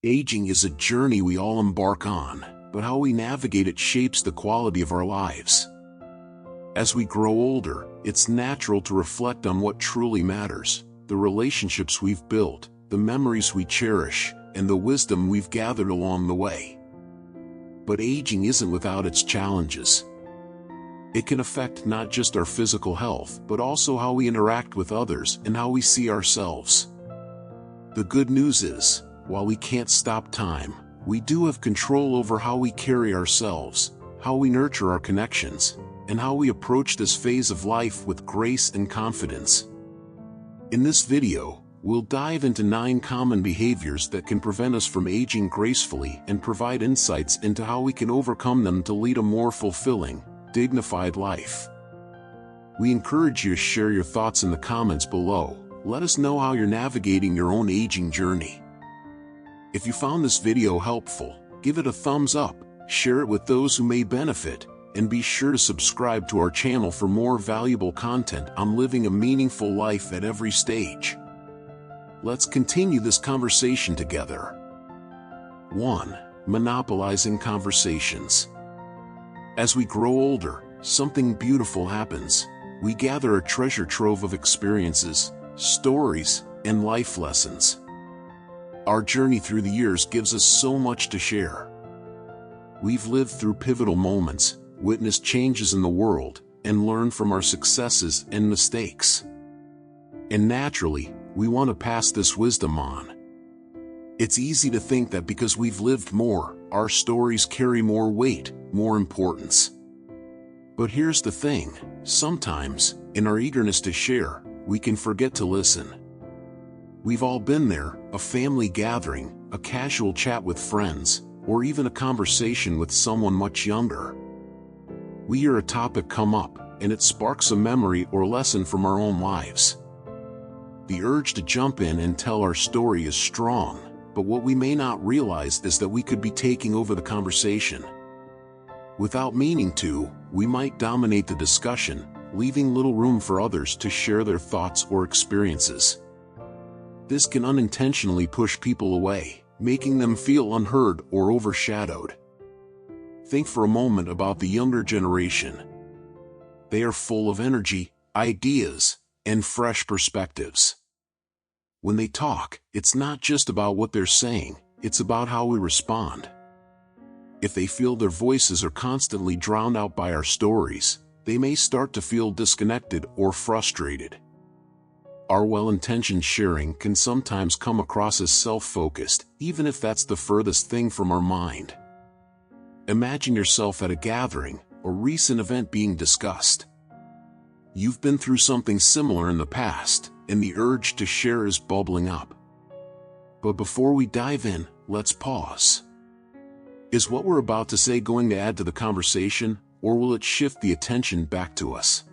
Aging is a journey we all embark on, but how we navigate it shapes the quality of our lives. As we grow older, it's natural to reflect on what truly matters, the relationships we've built, the memories we cherish, and the wisdom we've gathered along the way. But aging isn't without its challenges. It can affect not just our physical health, but also how we interact with others and how we see ourselves. The good news is, while we can't stop time, we do have control over how we carry ourselves, how we nurture our connections, and how we approach this phase of life with grace and confidence. In this video, we'll dive into 9 common behaviors that can prevent us from aging gracefully and provide insights into how we can overcome them to lead a more fulfilling, dignified life. We encourage you to share your thoughts in the comments below. Let us know how you're navigating your own aging journey. If you found this video helpful, give it a thumbs up, share it with those who may benefit, and be sure to subscribe to our channel for more valuable content on living a meaningful life at every stage. Let's continue this conversation together. 1. Monopolizing conversations. As we grow older, something beautiful happens. We gather a treasure trove of experiences, stories, and life lessons. Our journey through the years gives us so much to share. We've lived through pivotal moments, witnessed changes in the world, and learned from our successes and mistakes. And naturally, we want to pass this wisdom on. It's easy to think that because we've lived more, our stories carry more weight, more importance. But here's the thing, sometimes, in our eagerness to share, we can forget to listen. We've all been there, a family gathering, a casual chat with friends, or even a conversation with someone much younger. We hear a topic come up, and it sparks a memory or lesson from our own lives. The urge to jump in and tell our story is strong, but what we may not realize is that we could be taking over the conversation. Without meaning to, we might dominate the discussion, leaving little room for others to share their thoughts or experiences. This can unintentionally push people away, making them feel unheard or overshadowed. Think for a moment about the younger generation. They are full of energy, ideas, and fresh perspectives. When they talk, it's not just about what they're saying, it's about how we respond. If they feel their voices are constantly drowned out by our stories, they may start to feel disconnected or frustrated. Our well-intentioned sharing can sometimes come across as self-focused, even if that's the furthest thing from our mind. Imagine yourself at a gathering, a recent event being discussed. You've been through something similar in the past, and the urge to share is bubbling up. But before we dive in, let's pause. Is what we're about to say going to add to the conversation, or will it shift the attention back to us?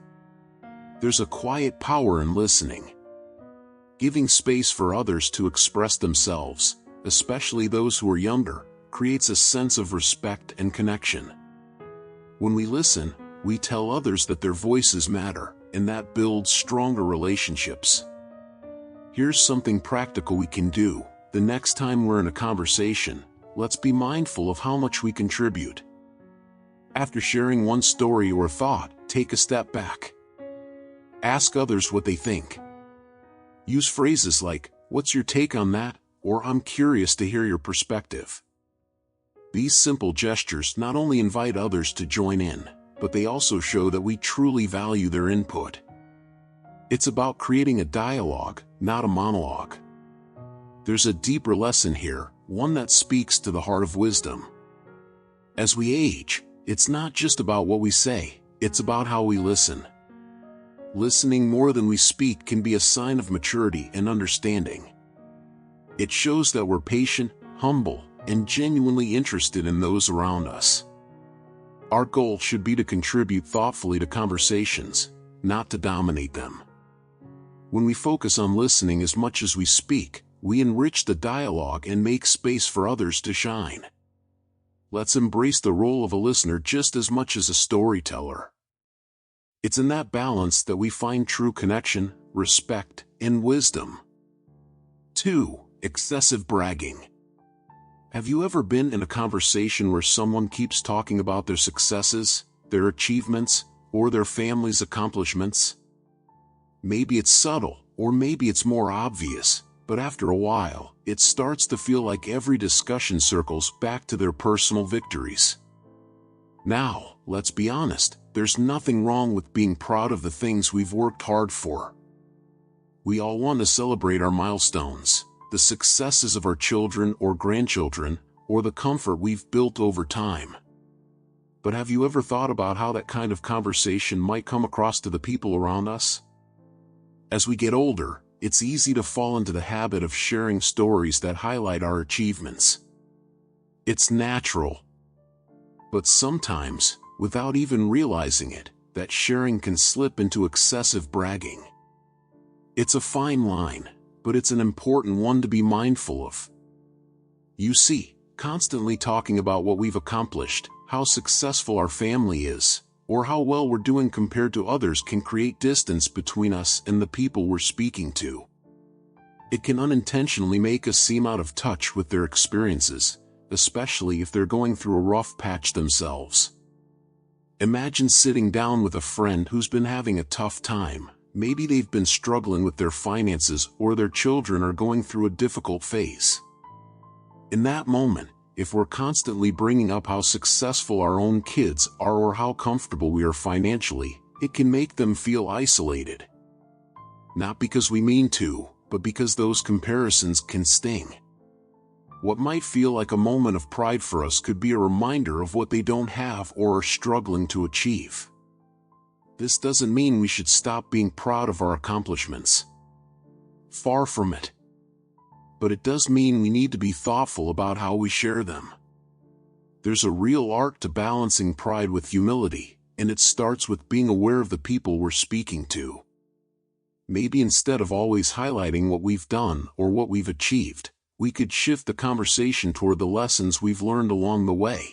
There's a quiet power in listening. Giving space for others to express themselves, especially those who are younger, creates a sense of respect and connection. When we listen, we tell others that their voices matter, and that builds stronger relationships. Here's something practical we can do. The next time we're in a conversation, let's be mindful of how much we contribute. After sharing one story or thought, take a step back. Ask others what they think. Use phrases like, "What's your take on that?" or "I'm curious to hear your perspective." These simple gestures not only invite others to join in, but they also show that we truly value their input. It's about creating a dialogue, not a monologue. There's a deeper lesson here, one that speaks to the heart of wisdom. As we age, it's not just about what we say, it's about how we listen. Listening more than we speak can be a sign of maturity and understanding. It shows that we're patient, humble, and genuinely interested in those around us. Our goal should be to contribute thoughtfully to conversations, not to dominate them. When we focus on listening as much as we speak, we enrich the dialogue and make space for others to shine. Let's embrace the role of a listener just as much as a storyteller. It's in that balance that we find true connection, respect, and wisdom. 2. Excessive bragging. Have you ever been in a conversation where someone keeps talking about their successes, their achievements, or their family's accomplishments? Maybe it's subtle, or maybe it's more obvious, but after a while, it starts to feel like every discussion circles back to their personal victories. Now, let's be honest, there's nothing wrong with being proud of the things we've worked hard for. We all want to celebrate our milestones, the successes of our children or grandchildren, or the comfort we've built over time. But have you ever thought about how that kind of conversation might come across to the people around us? As we get older, it's easy to fall into the habit of sharing stories that highlight our achievements. It's natural. But sometimes, without even realizing it, that sharing can slip into excessive bragging. It's a fine line, but it's an important one to be mindful of. You see, constantly talking about what we've accomplished, how successful our family is, or how well we're doing compared to others can create distance between us and the people we're speaking to. It can unintentionally make us seem out of touch with their experiences, especially if they're going through a rough patch themselves. Imagine sitting down with a friend who's been having a tough time. Maybe they've been struggling with their finances or their children are going through a difficult phase. In that moment, if we're constantly bringing up how successful our own kids are or how comfortable we are financially, it can make them feel isolated. Not because we mean to, but because those comparisons can sting. What might feel like a moment of pride for us could be a reminder of what they don't have or are struggling to achieve. This doesn't mean we should stop being proud of our accomplishments. Far from it. But it does mean we need to be thoughtful about how we share them. There's a real art to balancing pride with humility, and it starts with being aware of the people we're speaking to. Maybe instead of always highlighting what we've done or what we've achieved, we could shift the conversation toward the lessons we've learned along the way.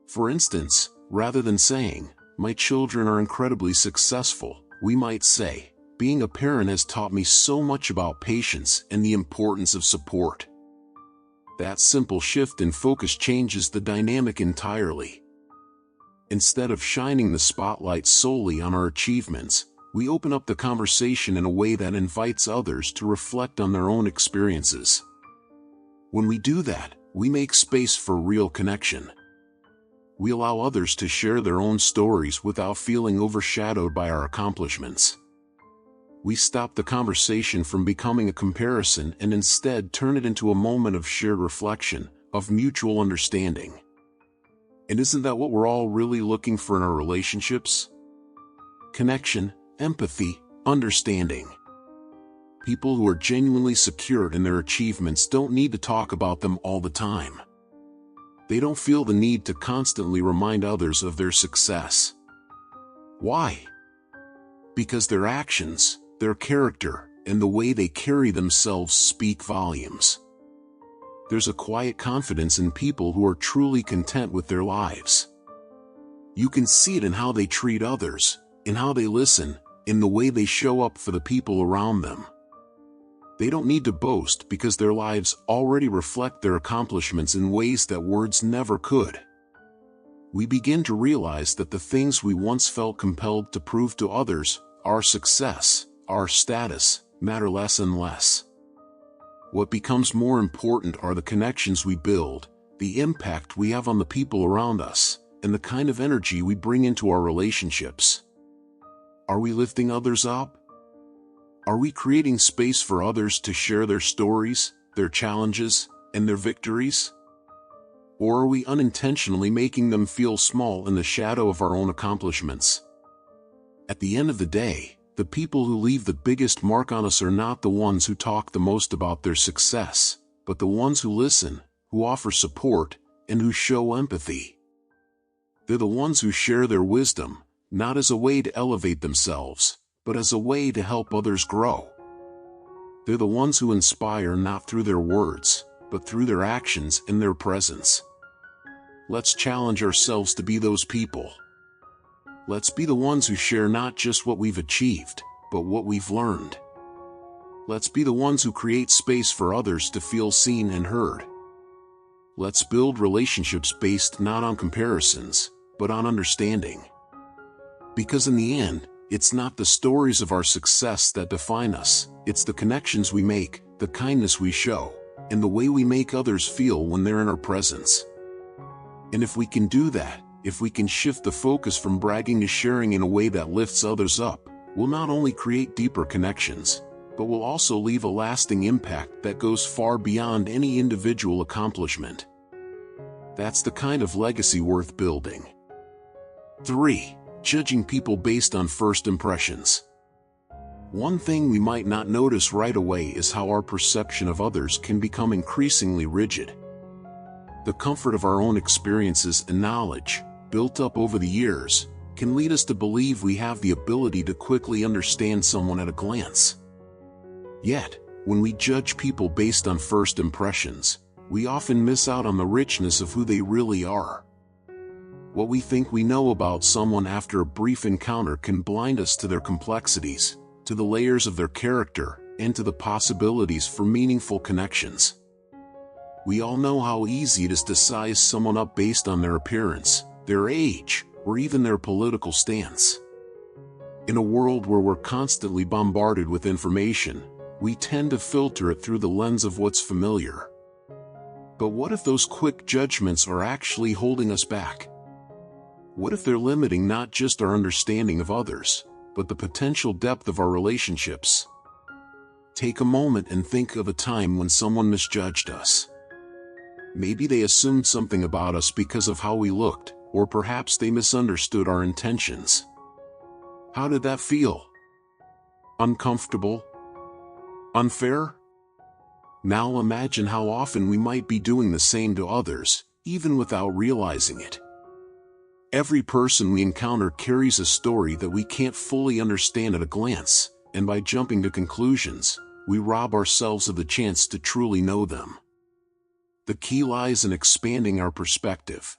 For instance, rather than saying, "My children are incredibly successful," we might say, "Being a parent has taught me so much about patience and the importance of support." That simple shift in focus changes the dynamic entirely. Instead of shining the spotlight solely on our achievements, we open up the conversation in a way that invites others to reflect on their own experiences. When we do that, we make space for real connection. We allow others to share their own stories without feeling overshadowed by our accomplishments. We stop the conversation from becoming a comparison and instead turn it into a moment of shared reflection, of mutual understanding. And isn't that what we're all really looking for in our relationships? Connection, empathy, understanding. People who are genuinely secure in their achievements don't need to talk about them all the time. They don't feel the need to constantly remind others of their success. Why? Because their actions, their character, and the way they carry themselves speak volumes. There's a quiet confidence in people who are truly content with their lives. You can see it in how they treat others, in how they listen, in the way they show up for the people around them. They don't need to boast because their lives already reflect their accomplishments in ways that words never could. We begin to realize that the things we once felt compelled to prove to others, our success, our status, matter less and less. What becomes more important are the connections we build, the impact we have on the people around us, and the kind of energy we bring into our relationships. Are we lifting others up? Are we creating space for others to share their stories, their challenges, and their victories? Or are we unintentionally making them feel small in the shadow of our own accomplishments? At the end of the day, the people who leave the biggest mark on us are not the ones who talk the most about their success, but the ones who listen, who offer support, and who show empathy. They're the ones who share their wisdom, not as a way to elevate themselves, but as a way to help others grow. They're the ones who inspire not through their words, but through their actions and their presence. Let's challenge ourselves to be those people. Let's be the ones who share not just what we've achieved, but what we've learned. Let's be the ones who create space for others to feel seen and heard. Let's build relationships based not on comparisons, but on understanding. Because in the end, it's not the stories of our success that define us, it's the connections we make, the kindness we show, and the way we make others feel when they're in our presence. And if we can do that, if we can shift the focus from bragging to sharing in a way that lifts others up, we'll not only create deeper connections, but we'll also leave a lasting impact that goes far beyond any individual accomplishment. That's the kind of legacy worth building. 3. Judging people based on first impressions. One thing we might not notice right away is how our perception of others can become increasingly rigid. The comfort of our own experiences and knowledge, built up over the years, can lead us to believe we have the ability to quickly understand someone at a glance. Yet, when we judge people based on first impressions, we often miss out on the richness of who they really are. What we think we know about someone after a brief encounter can blind us to their complexities, to the layers of their character, and to the possibilities for meaningful connections. We all know how easy it is to size someone up based on their appearance, their age, or even their political stance. In a world where we're constantly bombarded with information, we tend to filter it through the lens of what's familiar. But what if those quick judgments are actually holding us back? What if they're limiting not just our understanding of others, but the potential depth of our relationships? Take a moment and think of a time when someone misjudged us. Maybe they assumed something about us because of how we looked, or perhaps they misunderstood our intentions. How did that feel? Uncomfortable? Unfair? Now imagine how often we might be doing the same to others, even without realizing it. Every person we encounter carries a story that we can't fully understand at a glance, and by jumping to conclusions, we rob ourselves of the chance to truly know them. The key lies in expanding our perspective.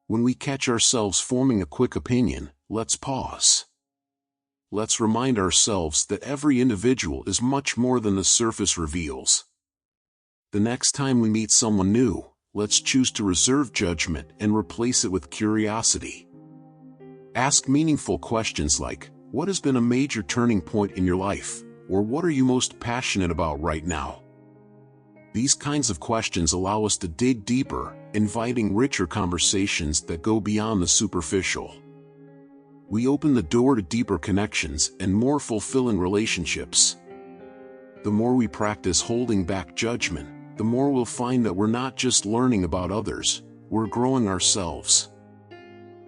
When we catch ourselves forming a quick opinion, let's pause. Let's remind ourselves that every individual is much more than the surface reveals. The next time we meet someone new, let's choose to reserve judgment and replace it with curiosity. Ask meaningful questions like, what has been a major turning point in your life, or what are you most passionate about right now? These kinds of questions allow us to dig deeper, inviting richer conversations that go beyond the superficial. We open the door to deeper connections and more fulfilling relationships. The more we practice holding back judgment, the more we'll find that we're not just learning about others, we're growing ourselves.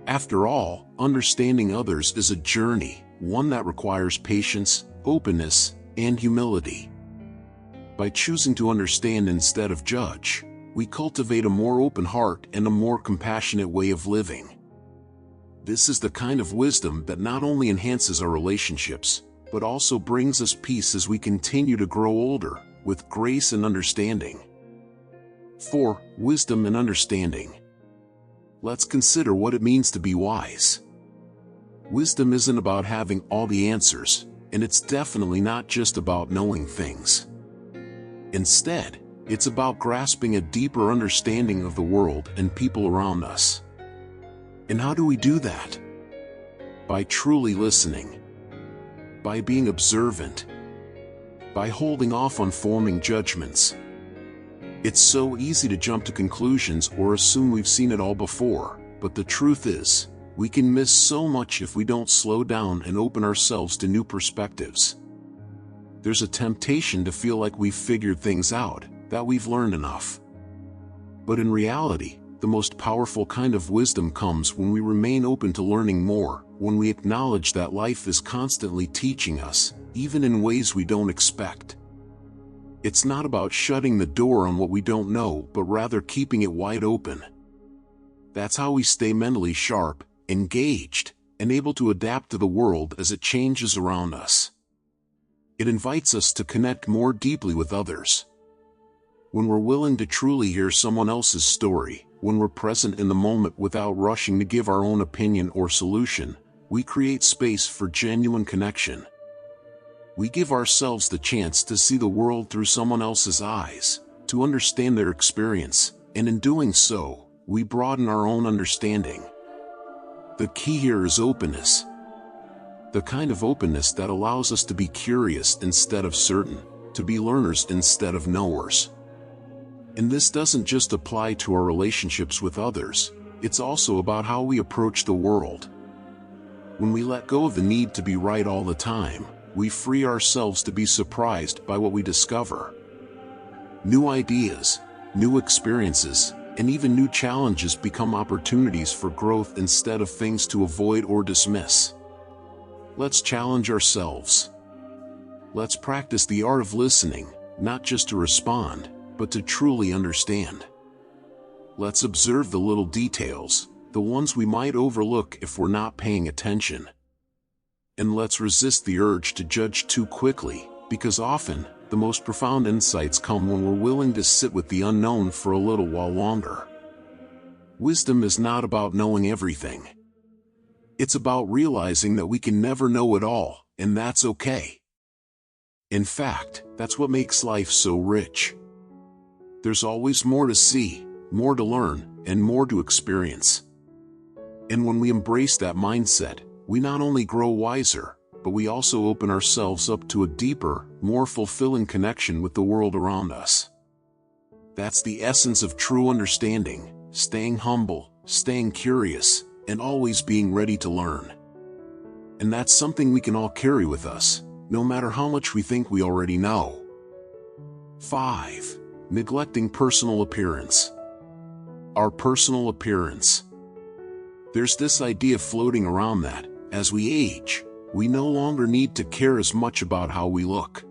After all, understanding others is a journey, one that requires patience, openness, and humility. By choosing to understand instead of judge, we cultivate a more open heart and a more compassionate way of living. This is the kind of wisdom that not only enhances our relationships, but also brings us peace as we continue to grow older, with grace and understanding. 4. Wisdom and understanding. Let's consider what it means to be wise. Wisdom isn't about having all the answers, and it's definitely not just about knowing things. Instead, it's about grasping a deeper understanding of the world and people around us. And how do we do that? By truly listening. By being observant. By holding off on forming judgments. It's so easy to jump to conclusions or assume we've seen it all before, but the truth is, we can miss so much if we don't slow down and open ourselves to new perspectives. There's a temptation to feel like we've figured things out, that we've learned enough. But in reality, the most powerful kind of wisdom comes when we remain open to learning more, when we acknowledge that life is constantly teaching us, even in ways we don't expect. It's not about shutting the door on what we don't know, but rather keeping it wide open. That's how we stay mentally sharp, engaged, and able to adapt to the world as it changes around us. It invites us to connect more deeply with others. When we're willing to truly hear someone else's story, when we're present in the moment without rushing to give our own opinion or solution, we create space for genuine connection. We give ourselves the chance to see the world through someone else's eyes, to understand their experience, And in doing so, we broaden our own understanding. The key here is openness. The kind of openness that allows us to be curious instead of certain, to be learners instead of knowers. And this doesn't just apply to our relationships with others, it's also about how we approach the world. When we let go of the need to be right all the time, we free ourselves to be surprised by what we discover. New ideas, new experiences, and even new challenges become opportunities for growth instead of things to avoid or dismiss. Let's challenge ourselves. Let's practice the art of listening, not just to respond, but to truly understand. Let's observe the little details, the ones we might overlook if we're not paying attention. And let's resist the urge to judge too quickly, because often, the most profound insights come when we're willing to sit with the unknown for a little while longer. Wisdom is not about knowing everything. It's about realizing that we can never know it all, and that's okay. In fact, that's what makes life so rich. There's always more to see, more to learn, and more to experience. And when we embrace that mindset, we not only grow wiser, but we also open ourselves up to a deeper, more fulfilling connection with the world around us. That's the essence of true understanding, staying humble, staying curious, and always being ready to learn. And that's something we can all carry with us, no matter how much we think we already know. 5. Neglecting personal appearance. Our personal appearance. There's this idea floating around that, as we age, we no longer need to care as much about how we look.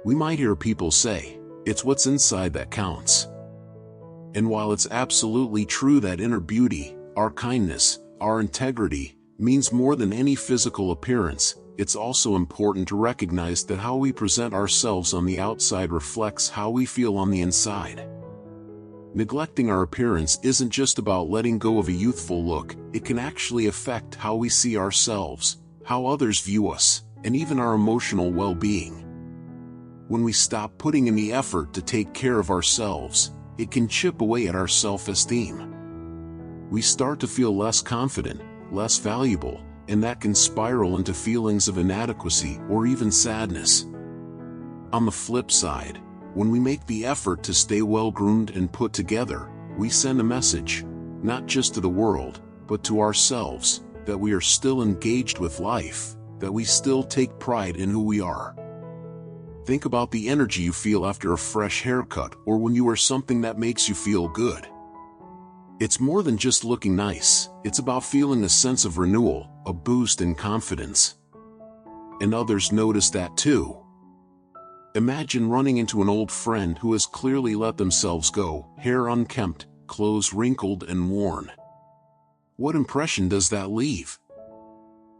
We might hear people say, it's what's inside that counts. And while it's absolutely true that inner beauty, our kindness, our integrity, means more than any physical appearance, it's also important to recognize that how we present ourselves on the outside reflects how we feel on the inside. Neglecting our appearance isn't just about letting go of a youthful look, it can actually affect how we see ourselves, how others view us, and even our emotional well-being. When we stop putting in the effort to take care of ourselves, it can chip away at our self-esteem. We start to feel less confident, less valuable, and that can spiral into feelings of inadequacy or even sadness. On the flip side, when we make the effort to stay well-groomed and put together, we send a message, not just to the world, but to ourselves, that we are still engaged with life, that we still take pride in who we are. Think about the energy you feel after a fresh haircut or when you wear something that makes you feel good. It's more than just looking nice, it's about feeling a sense of renewal, a boost in confidence. And others notice that too. Imagine running into an old friend who has clearly let themselves go, hair unkempt, clothes wrinkled and worn. What impression does that leave?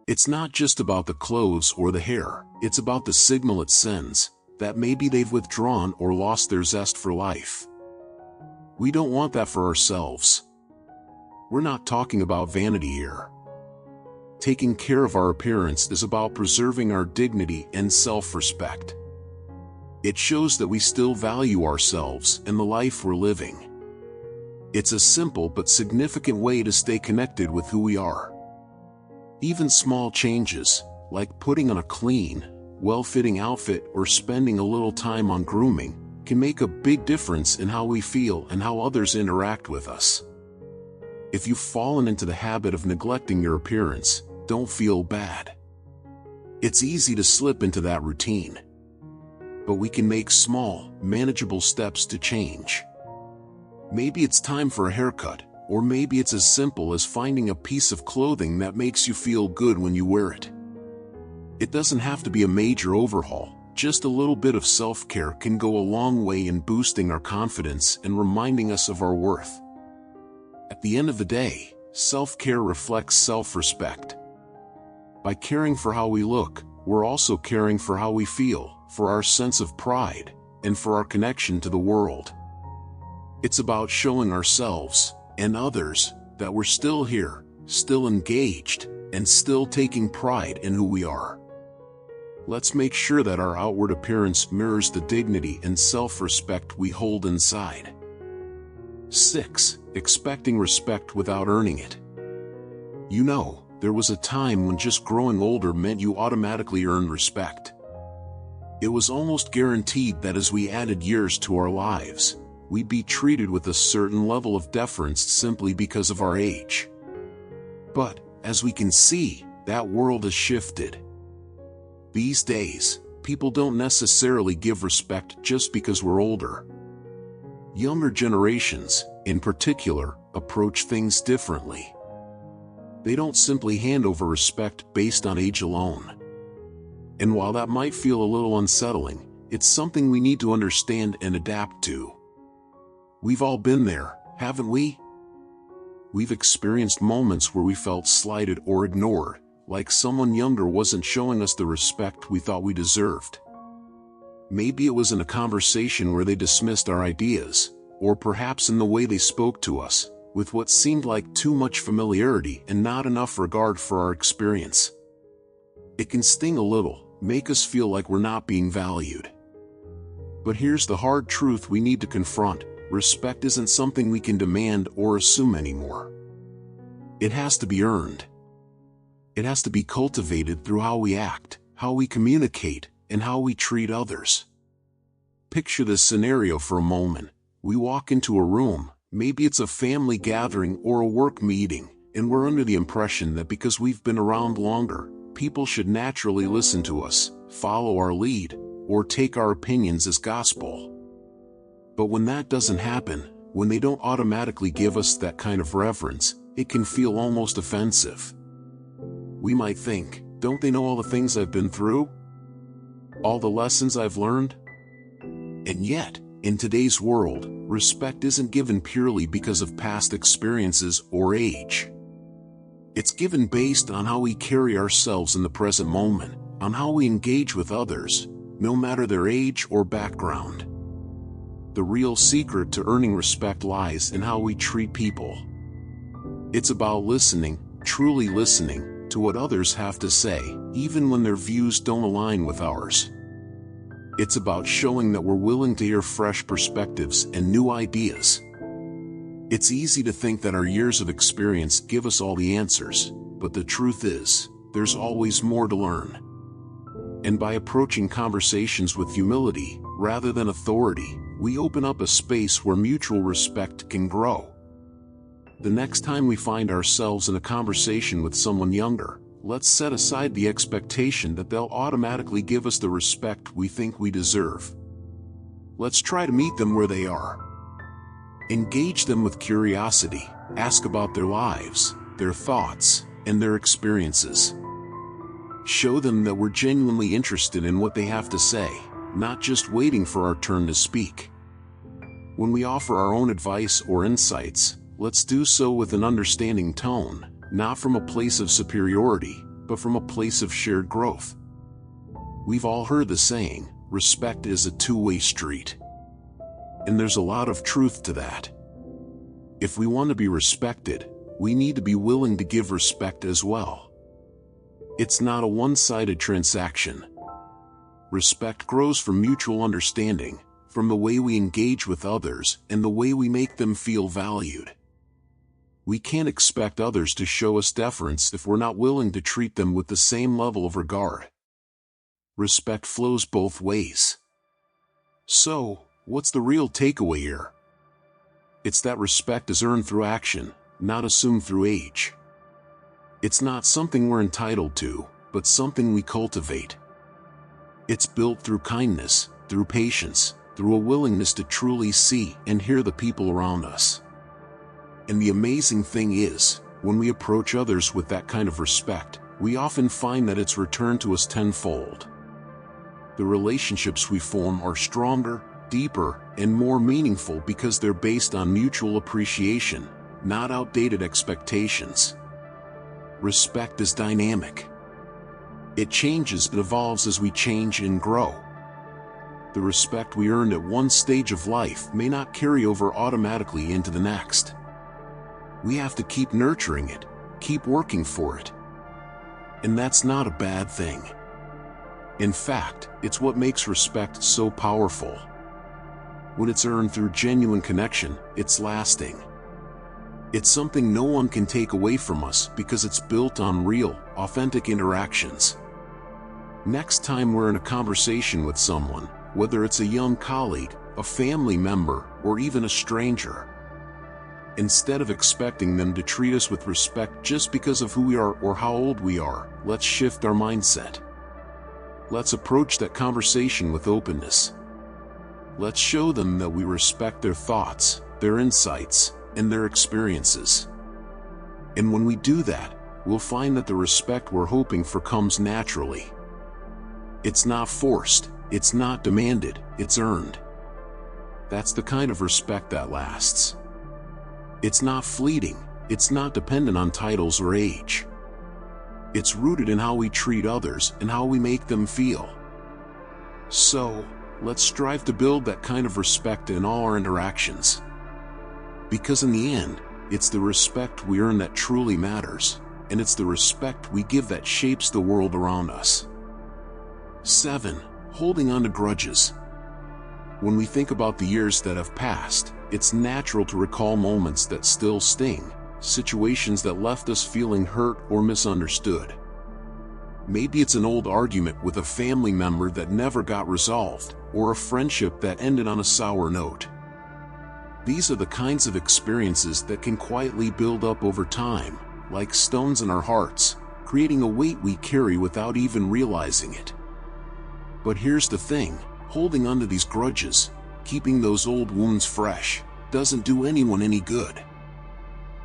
It's not just about the clothes or the hair, it's about the signal it sends, that maybe they've withdrawn or lost their zest for life. We don't want that for ourselves. We're not talking about vanity here. Taking care of our appearance is about preserving our dignity and self-respect. It shows that we still value ourselves and the life we're living. It's a simple but significant way to stay connected with who we are. Even small changes, like putting on a clean, well-fitting outfit or spending a little time on grooming, can make a big difference in how we feel and how others interact with us. If you've fallen into the habit of neglecting your appearance, don't feel bad. It's easy to slip into that routine. But we can make small, manageable steps to change. Maybe it's time for a haircut, or maybe it's as simple as finding a piece of clothing that makes you feel good when you wear it. It doesn't have to be a major overhaul, just a little bit of self-care can go a long way in boosting our confidence and reminding us of our worth. At the end of the day, self-care reflects self-respect. By caring for how we look, we're also caring for how we feel, for our sense of pride, and for our connection to the world. It's about showing ourselves, and others, that we're still here, still engaged, and still taking pride in who we are. Let's make sure that our outward appearance mirrors the dignity and self-respect we hold inside. 6. Expecting respect without earning it. There was a time when just growing older meant you automatically earned respect. It was almost guaranteed that as we added years to our lives, we'd be treated with a certain level of deference simply because of our age. But, as we can see, that world has shifted. These days, people don't necessarily give respect just because we're older. Younger generations, in particular, approach things differently. They don't simply hand over respect based on age alone. And while that might feel a little unsettling, it's something we need to understand and adapt to. We've all been there, haven't we? We've experienced moments where we felt slighted or ignored, like someone younger wasn't showing us the respect we thought we deserved. Maybe it was in a conversation where they dismissed our ideas, or perhaps in the way they spoke to us, with what seemed like too much familiarity and not enough regard for our experience. It can sting a little, make us feel like we're not being valued. But here's the hard truth we need to confront: respect isn't something we can demand or assume anymore. It has to be earned. It has to be cultivated through how we act, how we communicate, and how we treat others. Picture this scenario for a moment. We walk into a room, maybe it's a family gathering or a work meeting, and we're under the impression that because we've been around longer, people should naturally listen to us, follow our lead, or take our opinions as gospel. But when that doesn't happen, when they don't automatically give us that kind of reverence, it can feel almost offensive. We might think, don't they know all the things I've been through? All the lessons I've learned? And yet, in today's world, respect isn't given purely because of past experiences or age. It's given based on how we carry ourselves in the present moment, on how we engage with others, no matter their age or background. The real secret to earning respect lies in how we treat people. It's about listening, truly listening, to what others have to say, even when their views don't align with ours. It's about showing that we're willing to hear fresh perspectives and new ideas. It's easy to think that our years of experience give us all the answers, but the truth is, there's always more to learn. And by approaching conversations with humility, rather than authority, we open up a space where mutual respect can grow. The next time we find ourselves in a conversation with someone younger, let's set aside the expectation that they'll automatically give us the respect we think we deserve. Let's try to meet them where they are. Engage them with curiosity, ask about their lives, their thoughts, and their experiences. Show them that we're genuinely interested in what they have to say, not just waiting for our turn to speak. When we offer our own advice or insights, let's do so with an understanding tone, not from a place of superiority, but from a place of shared growth. We've all heard the saying, respect is a two-way street. And there's a lot of truth to that. If we want to be respected, we need to be willing to give respect as well. It's not a one-sided transaction. Respect grows from mutual understanding, from the way we engage with others and the way we make them feel valued. We can't expect others to show us deference if we're not willing to treat them with the same level of regard. Respect flows both ways. So, what's the real takeaway here? It's that respect is earned through action, not assumed through age. It's not something we're entitled to, but something we cultivate. It's built through kindness, through patience, through a willingness to truly see and hear the people around us. And the amazing thing is, when we approach others with that kind of respect, we often find that it's returned to us tenfold. The relationships we form are stronger, deeper, and more meaningful because they're based on mutual appreciation, not outdated expectations. Respect is dynamic. It changes and evolves as we change and grow. The respect we earned at one stage of life may not carry over automatically into the next. We have to keep nurturing it, keep working for it. And that's not a bad thing. In fact, it's what makes respect so powerful. When it's earned through genuine connection, it's lasting. It's something no one can take away from us because it's built on real, authentic interactions. Next time we're in a conversation with someone, whether it's a young colleague, a family member, or even a stranger, instead of expecting them to treat us with respect just because of who we are or how old we are, let's shift our mindset. Let's approach that conversation with openness. Let's show them that we respect their thoughts, their insights, and their experiences. And when we do that, we'll find that the respect we're hoping for comes naturally. It's not forced, it's not demanded, it's earned. That's the kind of respect that lasts. It's not fleeting, it's not dependent on titles or age. It's rooted in how we treat others and how we make them feel. So, let's strive to build that kind of respect in all our interactions. Because in the end, it's the respect we earn that truly matters, and it's the respect we give that shapes the world around us. 7. Holding on to grudges. When we think about the years that have passed, it's natural to recall moments that still sting, situations that left us feeling hurt or misunderstood. Maybe it's an old argument with a family member that never got resolved, or a friendship that ended on a sour note. These are the kinds of experiences that can quietly build up over time, like stones in our hearts, creating a weight we carry without even realizing it. But here's the thing, holding on to these grudges, keeping those old wounds fresh, doesn't do anyone any good.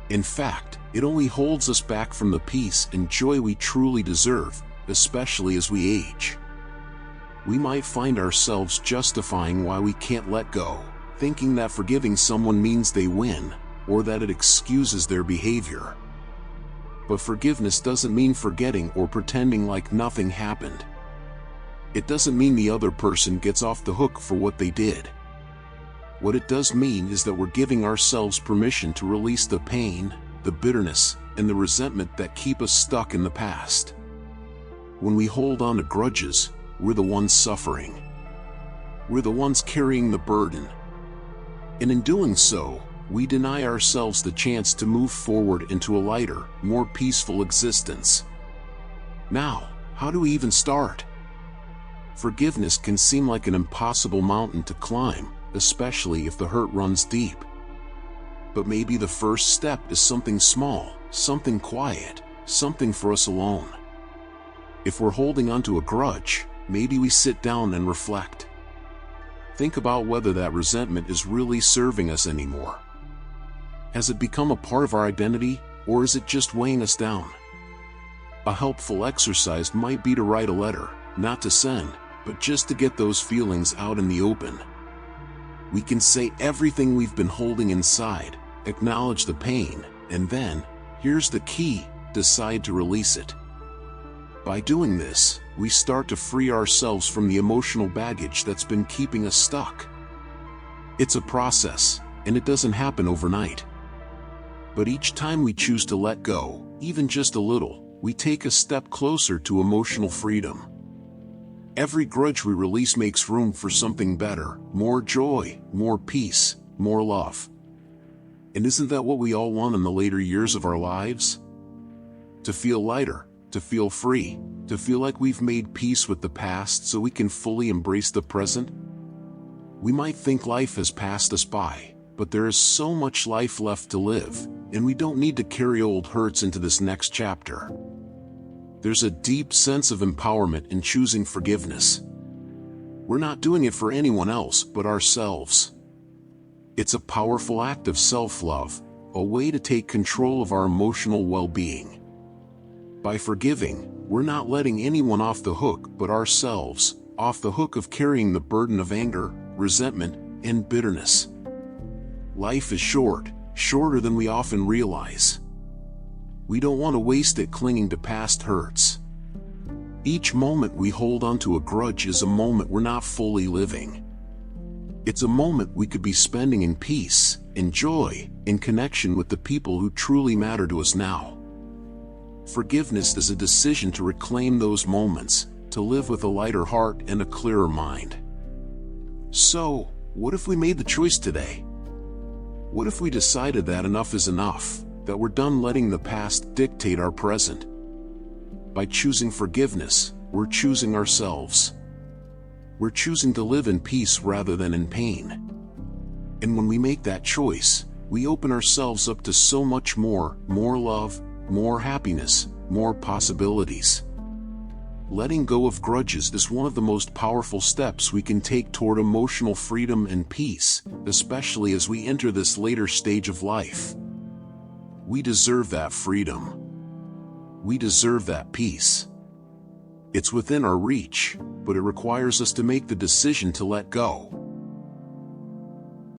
In fact, it only holds us back from the peace and joy we truly deserve, especially as we age. We might find ourselves justifying why we can't let go, thinking that forgiving someone means they win, or that it excuses their behavior. But forgiveness doesn't mean forgetting or pretending like nothing happened. It doesn't mean the other person gets off the hook for what they did. What it does mean is that we're giving ourselves permission to release the pain, the bitterness, and the resentment that keep us stuck in the past. When we hold on to grudges, we're the ones suffering. We're the ones carrying the burden. And in doing so, we deny ourselves the chance to move forward into a lighter, more peaceful existence. Now, how do we even start? Forgiveness can seem like an impossible mountain to climb, especially if the hurt runs deep. But maybe the first step is something small, something quiet, something for us alone. If we're holding onto a grudge, maybe we sit down and reflect. Think about whether that resentment is really serving us anymore. Has it become a part of our identity, or is it just weighing us down? A helpful exercise might be to write a letter, not to send, but just to get those feelings out in the open. We can say everything we've been holding inside, acknowledge the pain, and then, here's the key, decide to release it. By doing this, we start to free ourselves from the emotional baggage that's been keeping us stuck. It's a process, and it doesn't happen overnight. But each time we choose to let go, even just a little, we take a step closer to emotional freedom. Every grudge we release makes room for something better, more joy, more peace, more love. And isn't that what we all want in the later years of our lives? To feel lighter, to feel free, to feel like we've made peace with the past so we can fully embrace the present? We might think life has passed us by, but there is so much life left to live, and we don't need to carry old hurts into this next chapter. There's a deep sense of empowerment in choosing forgiveness. We're not doing it for anyone else but ourselves. It's a powerful act of self-love, a way to take control of our emotional well-being. By forgiving, we're not letting anyone off the hook but ourselves, off the hook of carrying the burden of anger, resentment, and bitterness. Life is short, shorter than we often realize. We don't want to waste it clinging to past hurts. Each moment we hold onto a grudge is a moment we're not fully living. It's a moment we could be spending in peace, in joy, in connection with the people who truly matter to us now. Forgiveness is a decision to reclaim those moments, to live with a lighter heart and a clearer mind. So, What if we made the choice today? What if we decided that enough is enough, that we're done letting the past dictate our present? By choosing forgiveness, we're choosing ourselves. We're choosing to live in peace rather than in pain. And when we make that choice, we open ourselves up to so much more love, more happiness, more possibilities. Letting go of grudges is one of the most powerful steps we can take toward emotional freedom and peace, especially as we enter this later stage of life. We deserve that freedom. We deserve that peace. It's within our reach, but it requires us to make the decision to let go.